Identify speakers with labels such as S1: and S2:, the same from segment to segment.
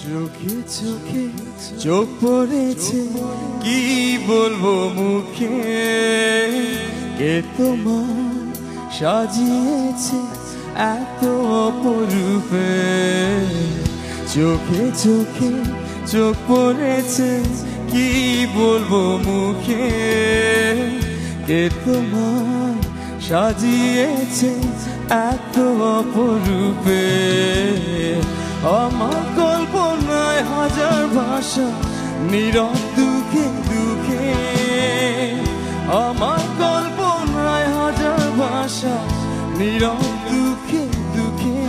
S1: চোখে চোখে চোখ পড়েছে, কি বলবো মুখে, কে তোমার সাজিয়েছে এত অপরূপে। চোখে চোখে চোখ পড়েছে, কি বলবো মুখে, কে তোমার সাজিয়েছে এত অপরূপে। আমার কল্পনায় হাজার ভাষা, নীরব দুঃখে দুঃখে। আমার কল্পনায় হাজার ভাষা, নীরব দুঃখে দুঃখে।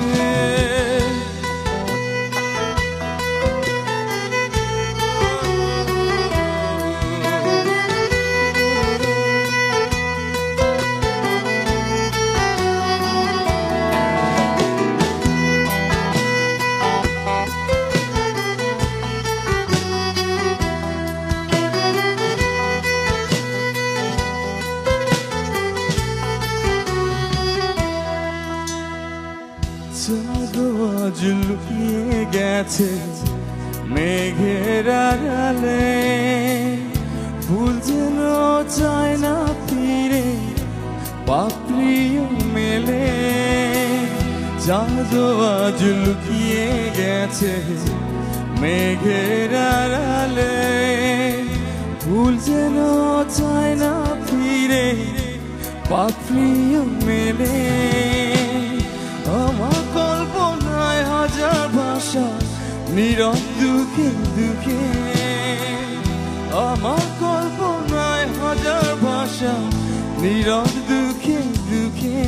S1: চাঁদ আজ লুকিয়ে গেছে মেঘের আড়ালে, ফুল যেন চায় না ফিরে পাপড়িও মেলে। চাঁদ আজ লুকিয়ে গেছে মেঘের আড়ালে, ফুল যেন চায় না ফিরে পাপড়িও মেলে। আমার কল্পনায় হাজার ভাষা, নীরব দুঃখে দুঃখে। আমার কল্পনায় হাজার ভাষা, নীরব দুঃখে দুঃখে।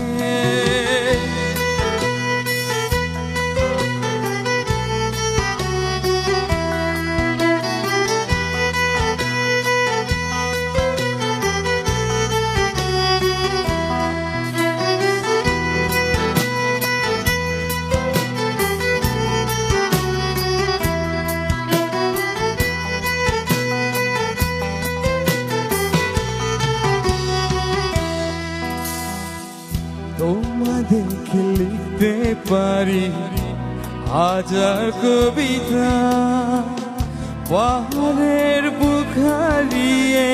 S1: তোমাদেরকে লিখতে পারি হাজার কবিতা, পাহাড়ের বুক হারিয়ে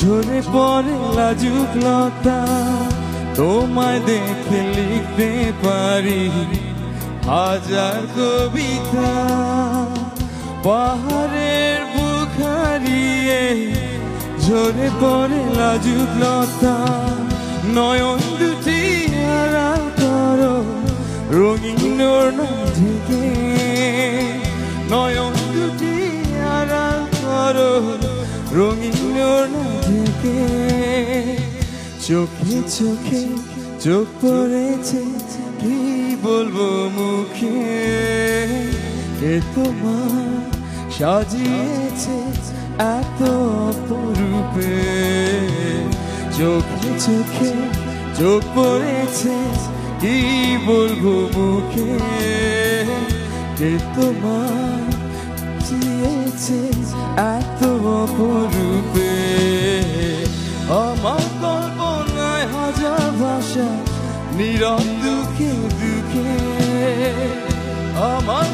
S1: ঝরে পড়ে লাজুক লতা। তোমায় দেখে লিখতে পারি হাজার কবিতা, পাহাড়ের বুক হারিয়ে ঝরে পড়ে লাজুক লতা। নয়ন দুটি আড়াল করো রঙিন ওড়না ঢেকে, নয়ন দুটি আড়াল করো রঙিন ওড়না ঢেকে। চোখে চোখে চোখ পড়েছে, কি বলবো মুখে, কে তোমার সাজিয়েছে এত অপরূপে। চোখে চোখে চোখ পড়েছে, কি বলবো মুখে, কে তোমার সাজিয়েছে এত অপরূপে। আমার কল্পনায় হাজার ভাষা, নীরব দুঃখে দুঃখে। আমার